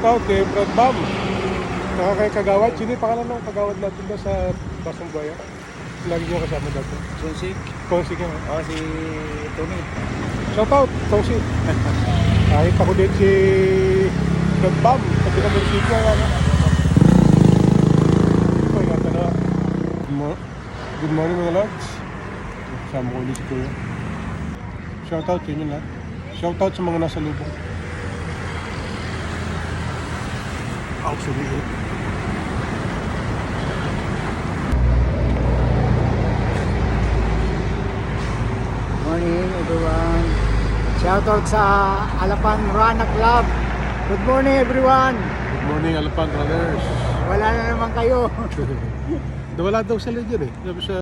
Shoutout kay Brad Bam. Saka kay Kagawad. Sino yung pangalan ng Kagawad natin doon sa Basong Buaya? Lagi niyo kasama dati. Sunsik. Konsik yan. O si Tony. Shoutout, Konsik. Kahit ako din si Brad Bam. Sabi ng munisipyo. Ito, ingatan na. Good morning mga lods. Kasama ko ulit si Kuya. Shoutout sa inyo lahat. Shoutout sa mga nasa lubong. Ako sabihin. Morning everyone. Shoutout sa Alapan Rana Club. Good morning everyone. Good morning Alapan Brothers. Wala na naman kayo. Wala daw sila dyan eh. Sabi sa